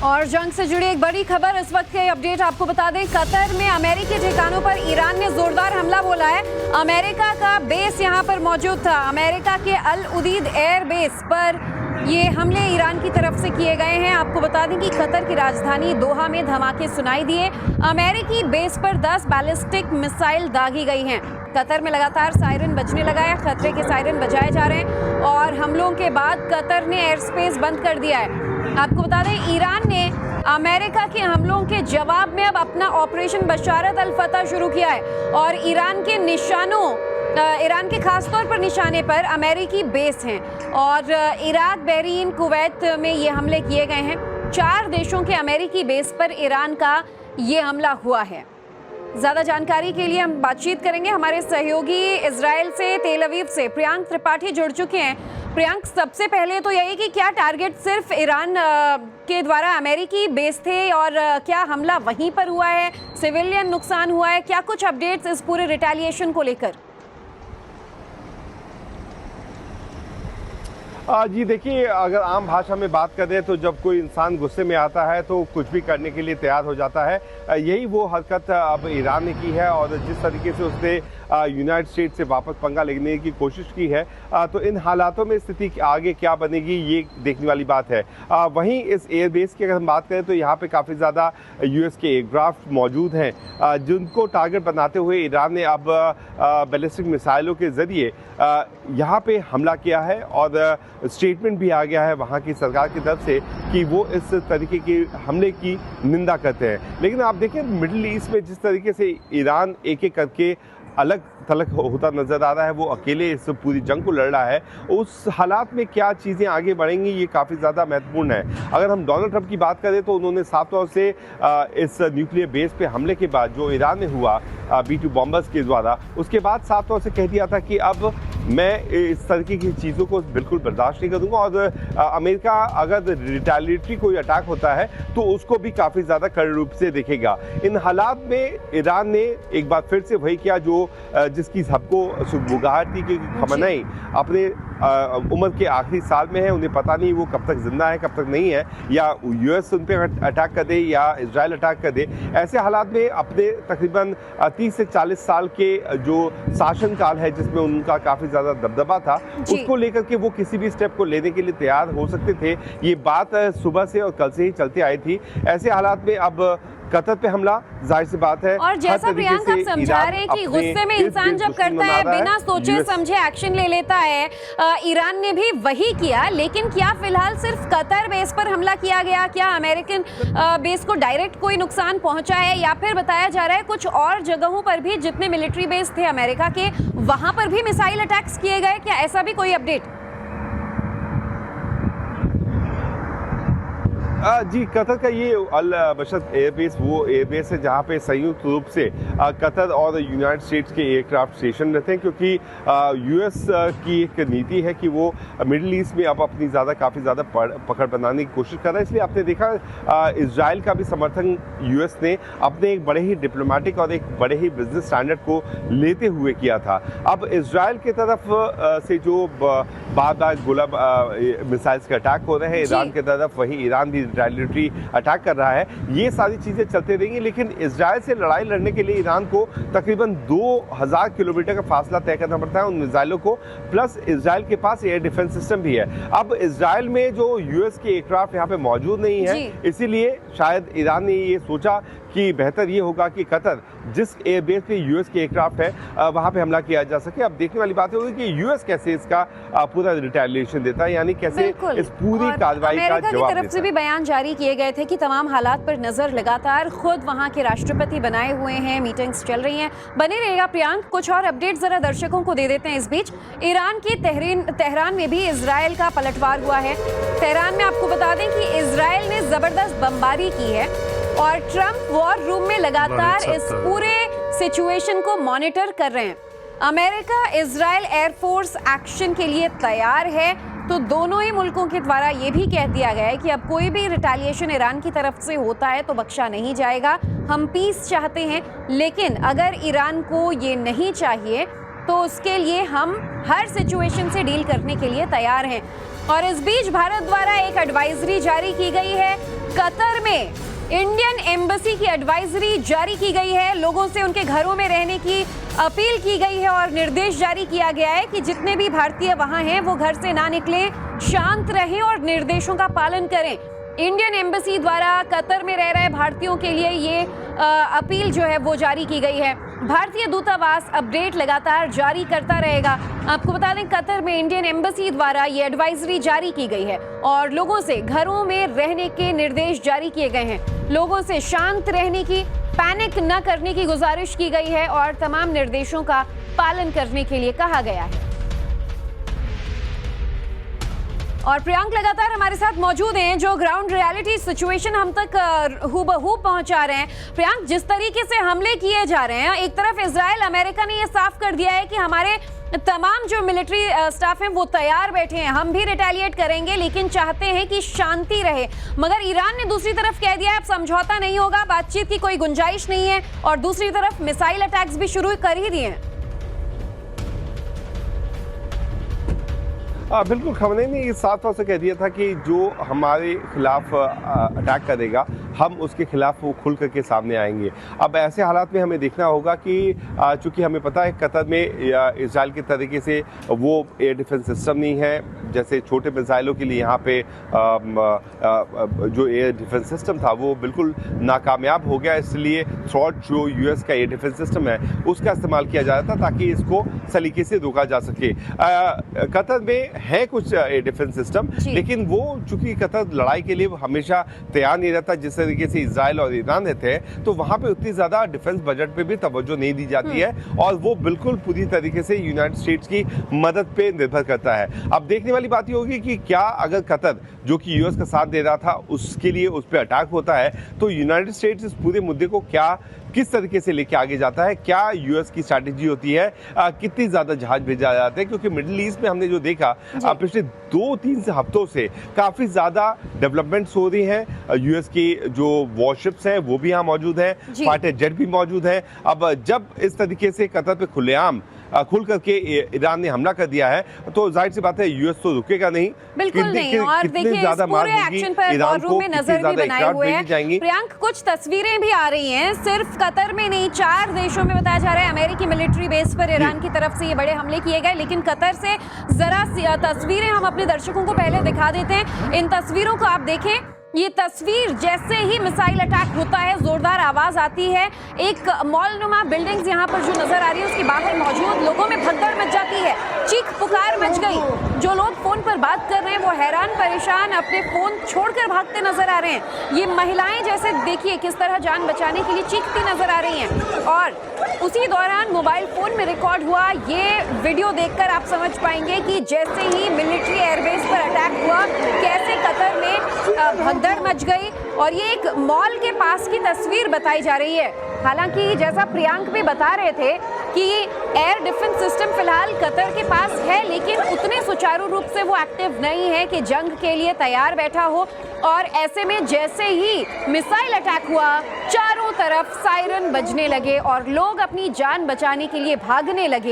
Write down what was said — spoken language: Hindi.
और जंग से जुड़ी एक बड़ी खबर, इस वक्त की अपडेट आपको बता दें। कतर में अमेरिकी ठिकानों पर ईरान ने जोरदार हमला बोला है। अमेरिका का बेस यहां पर मौजूद था। अमेरिका के अल उदीद एयर बेस पर ये हमले ईरान की तरफ से किए गए हैं। आपको बता दें कि कतर की राजधानी दोहा में धमाके सुनाई दिए। अमेरिकी बेस पर 10 बैलिस्टिक मिसाइल दागी गई हैं। कतर में लगातार सायरन बजने लगा है, खतरे के सायरन बजाए जा रहे हैं और हमलों के बाद कतर ने एयर स्पेस बंद कर दिया है। आपको बता दें, ईरान ने अमेरिका के हमलों के जवाब में अब अपना ऑपरेशन बशारत अल फतह शुरू किया है और ईरान के खास तौर पर निशाने पर अमेरिकी बेस हैं और इराक, बहरीन, कुवैत में ये हमले किए गए हैं। 4 देशों के अमेरिकी बेस पर ईरान का ये हमला हुआ है। ज्यादा जानकारी के लिए हम बातचीत करेंगे हमारे सहयोगी इजराइल से, तेल अवीव से प्रियांक त्रिपाठी जुड़ चुके हैं। प्रियांक, सबसे पहले तो यही कि क्या टारगेट सिर्फ ईरान के द्वारा अमेरिकी बेस थे और क्या हमला वहीं पर हुआ है, सिविलियन नुकसान हुआ है, क्या कुछ अपडेट्स इस पूरे रिटेलिएशन को लेकर? जी देखिए, अगर आम भाषा में बात करें तो जब कोई इंसान गुस्से में आता है तो कुछ भी करने के लिए तैयार हो जाता है। यही वो हरकत अब ईरान ने की है और जिस तरीके से उसने यूनाइटेड स्टेट्स से वापस पंगा लेने की कोशिश की है, तो इन हालातों में स्थिति आगे क्या बनेगी ये देखने वाली बात है। वहीं इस एयरबेस की अगर हम बात करें तो यहाँ पे काफ़ी ज़्यादा यूएस के एयरक्राफ्ट मौजूद हैं जिनको टारगेट बनाते हुए ईरान ने अब बैलिस्टिक मिसाइलों के ज़रिए यहाँ पे हमला किया है और स्टेटमेंट भी आ गया है वहाँ की सरकार की तरफ से कि वो इस तरीके के हमले की निंदा करते हैं। लेकिन आप देखें, मिडिल ईस्ट में जिस तरीके से ईरान एक एक करके अलग थलग होता नजर आ रहा है, वो अकेले इस पूरी जंग को लड़ रहा है, उस हालात में क्या चीज़ें आगे बढ़ेंगी ये काफ़ी ज़्यादा महत्वपूर्ण है। अगर हम डोनाल्ड ट्रंप की बात करें तो उन्होंने साफ तौर से इस न्यूक्लियर बेस पे हमले के बाद जो ईरान में हुआ B-2 बॉम्बर्स के द्वारा, उसके बाद साफ तौर से कह दिया था कि अब मैं इस तरीके की चीज़ों को बिल्कुल बर्दाश्त नहीं करूँगा और अमेरिका अगर रिटेलिएटरी कोई अटैक होता है तो उसको भी काफ़ी ज़्यादा कड़े रूप से देखेगा। इन हालात में ईरान ने एक बार फिर से वही किया जो जिसकी सबको सुगबुगाहट थी कि खमनेई अपने उम्र के आखिरी साल में है, उन्हें पता नहीं वो कब तक जिंदा है कब तक नहीं है, या यूएस उन पर अटैक कर दे या इजराइल अटैक कर दे। ऐसे हालात में अपने तकरीबन 30 से 40 साल के जो शासनकाल है जिसमें उनका काफ़ी ज़्यादा दबदबा था, उसको लेकर के वो किसी भी स्टेप को लेने के लिए तैयार हो सकते थे। ये बात सुबह से और कल से ही चलती आई थी। ऐसे हालात में अब कतर पे हमला जाहिर सी बात है। और जैसा प्रियांक आप समझा रहे हैं कि गुस्से में इंसान जब करता है बिना सोचे समझे एक्शन ले लेता है, ईरान ने भी वही किया। लेकिन क्या फिलहाल सिर्फ कतर बेस पर हमला किया गया, क्या अमेरिकन बेस को डायरेक्ट कोई नुकसान पहुंचा है, या फिर बताया जा रहा है कुछ और जगहों पर भी जितने मिलिट्री बेस थे अमेरिका के वहां पर भी मिसाइल अटैक्स किए गए? क्या ऐसा भी कोई अपडेट? जी, कतर का ये अल बशत एयरबेस वो एयरबेस है जहाँ पे संयुक्त रूप से कतर और यूनाइटेड स्टेट्स के एयरक्राफ्ट स्टेशन रहते हैं, क्योंकि यूएस की एक नीति है कि वो मिडिल ईस्ट में अब अपनी काफ़ी ज़्यादा पकड़ बनाने की कोशिश कर रहा है। इसलिए आपने देखा इजराइल का भी समर्थन यूएस ने अपने एक बड़े ही डिप्लोमेटिक और एक बड़े ही बिजनेस स्टैंडर्ड को लेते हुए किया था। अब इजराइल की तरफ से जो बार बार गोला मिसाइल्स के अटैक हो रहे हैं, ईरान की तरफ वही ईरान भी रिटेलिएटरी अटैक कर रहा है, ये सारी चीज़ें चलते रहेंगी। लेकिन इजराइल से लड़ाई लड़ने के लिए ईरान को तकरीबन 2000 किलोमीटर का फासला तय करना पड़ता है उन मिसाइलों को, प्लस इजराइल के पास एयर डिफेंस सिस्टम भी है। अब इजराइल में जो यूएस के एयरक्राफ्ट यहाँ पे मौजूद नहीं है, इसीलिए शायद ईरान ने ये सोचा कि बेहतर ये होगा कि कतर जिस एयरबेस पे यूएस के एयरक्राफ्ट है वहाँ पे हमला किया जा सके। अब देखने वाली बात होगी कि यूएस कैसे इसका पूरा रिटेलिएशन देता है, यानी कैसे इस पूरी कार्रवाई का जवाब देता है। तरफ से भी बयान जारी किए गए थे कि तमाम हालात पर नजर लगातार खुद वहाँ के राष्ट्रपति बनाए हुए हैं, मीटिंग्स चल रही हैं। बने रहेगा प्रियांक, कुछ और अपडेट जरा दर्शकों को दे देते हैं। इस बीच ईरान की तेहरान में भी इजराइल का पलटवार हुआ है। तेहरान में आपको बता दें कि इजराइल ने जबरदस्त बमबारी की है और ट्रंप वॉर रूम में लगातार इस पूरे सिचुएशन को मॉनिटर कर रहे हैं। अमेरिका इजराइल एयरफोर्स एक्शन के लिए तैयार है, तो दोनों ही मुल्कों के द्वारा ये भी कह दिया गया है कि अब कोई भी रिटेलिएशन ईरान की तरफ से होता है तो बख्शा नहीं जाएगा। हम पीस चाहते हैं, लेकिन अगर ईरान को ये नहीं चाहिए तो उसके लिए हम हर सिचुएशन से डील करने के लिए तैयार हैं। और इस बीच भारत द्वारा एक एडवाइजरी जारी की गई है कतर में इंडियन एम्बेसी की एडवाइजरी जारी की गई है। लोगों से उनके घरों में रहने की अपील की गई है और निर्देश जारी किया गया है कि जितने भी भारतीय वहां हैं वो घर से ना निकलें, शांत रहें और निर्देशों का पालन करें। इंडियन एम्बेसी द्वारा कतर में रह रहे भारतीयों के लिए ये अपील जो है वो जारी की गई है। भारतीय दूतावास अपडेट लगातार जारी करता रहेगा। आपको बता दें, कतर में इंडियन एम्बेसी द्वारा ये एडवाइजरी जारी की गई है और लोगों से घरों में रहने के निर्देश जारी किए गए हैं। लोगों से शांत रहने की, पैनिक न करने की गुजारिश की गई है और तमाम निर्देशों का पालन करने के लिए कहा गया है। और प्रियांक लगातार हमारे साथ मौजूद हैं, जो ग्राउंड रियलिटी सिचुएशन हम तक हूबहू पहुंचा रहे हैं। प्रियांक, जिस तरीके से हमले किए जा रहे हैं, एक तरफ इजराइल, अमेरिका ने यह साफ कर दिया है कि हमारे तमाम जो मिलिट्री स्टाफ हैं वो तैयार बैठे हैं, हम भी रिटेलिएट करेंगे, लेकिन चाहते हैं कि शांति रहे। मगर ईरान ने दूसरी तरफ कह दिया है अब समझौता नहीं होगा, बातचीत की कोई गुंजाइश नहीं है, और दूसरी तरफ मिसाइल अटैक्स भी शुरू कर ही दिए हैं। बिल्कुल, खमनेई ने ये साफ तौर से कह दिया था कि जो हमारे खिलाफ अटैक करेगा हम उसके खिलाफ वो खुल करके सामने आएंगे। अब ऐसे हालात में हमें देखना होगा कि चूंकि हमें पता है कतर में इजराइल के तरीके से वो एयर डिफेंस सिस्टम नहीं है, जैसे छोटे मिसाइलों के लिए यहाँ पे जो एयर डिफेंस सिस्टम था वो बिल्कुल नाकामयाब हो गया। इसलिए थ्रॉट जो यूएस का एयर डिफेंस सिस्टम है उसका इस्तेमाल किया जा रहा था ताकि इसको सलीके से रोका जा सके। कतर में है कुछ एयर डिफेंस सिस्टम, लेकिन वो चूंकि कतर लड़ाई के लिए हमेशा तैयार नहीं रहता जिस तरीके से इजराइल और ईरान रहते हैं, तो वहां पे उतनी ज्यादा डिफेंस बजट पे भी तवज्जो नहीं दी जाती है और वो बिल्कुल पूरी तरीके से यूनाइटेड स्टेट्स की मदद पे निर्भर करता है। अब देखने वाली बात ये होगी कि क्या अगर कतर जो कि यूएस का साथ दे रहा था उसके लिए उस पर अटैक होता है तो यूनाइटेड स्टेट्स इस पूरे मुद्दे को किस तरीके से लेके आगे जाता है, क्या यूएस की स्ट्रैटेजी होती है, कितनी ज्यादा जहाज भेजा जाते हैं, क्योंकि मिडिल ईस्ट में हमने जो देखा पिछले 2-3 हफ्तों से काफी ज्यादा डेवलपमेंट्स हो रही हैं। यूएस की जो वॉरशिप्स हैं वो भी यहाँ मौजूद हैं, फाइटर जेट भी मौजूद हैं। अब जब इस तरीके से कतर पे खुलेआम खुल करके ईरान ने हमला कर दिया है तो जाहिर सी बात है यूएस तो रुकेगा नहीं, बिल्कुल नहीं। और देखिए इस पूरे एक्शन पर वॉर रूम में नजर भी बनाए हुए हैं। प्रियांक, कुछ तस्वीरें भी आ रही हैं, सिर्फ कतर में नहीं 4 देशों में बताया जा रहा है अमेरिकी मिलिट्री बेस पर ईरान की तरफ से ये बड़े हमले किए गए। लेकिन कतर से जरा तस्वीरें हम अपने दर्शकों को पहले दिखा देते हैं। इन तस्वीरों को आप देखें, ये तस्वीर जैसे ही मिसाइल अटैक होता है जोरदार आवाज आती है। एक मॉलनुमा बिल्डिंग्स यहाँ पर जो नजर आ रही है उसके बाहर मौजूद लोगों में भगदड़ मच जाती है, चीख पुकार मच गई। जो लोग फोन पर बात कर रहे हैं वो हैरान परेशान अपने फोन छोड़कर भागते नजर आ रहे हैं। ये महिलाएं जैसे देखिए किस तरह जान बचाने के लिए चीखती नजर आ रही हैं। और उसी दौरान मोबाइल फोन में रिकॉर्ड हुआ ये वीडियो देखकर आप समझ पाएंगे कि जैसे ही मिलिट्री एयरबेस पर अटैक हुआ कैसे कतर में भगदड़ मच गई। और ये एक मॉल के पास की तस्वीर बताई जा रही है। हालांकि जैसा प्रियांक भी बता रहे थे कि एयर डिफेंस सिस्टम फिलहाल कतर के पास है, लेकिन उतने सुचारू रूप से वो एक्टिव नहीं है कि जंग के लिए तैयार बैठा हो। और ऐसे में जैसे ही मिसाइल अटैक हुआ चारों तरफ सायरन बजने लगे और लोग अपनी जान बचाने के लिए भागने लगे।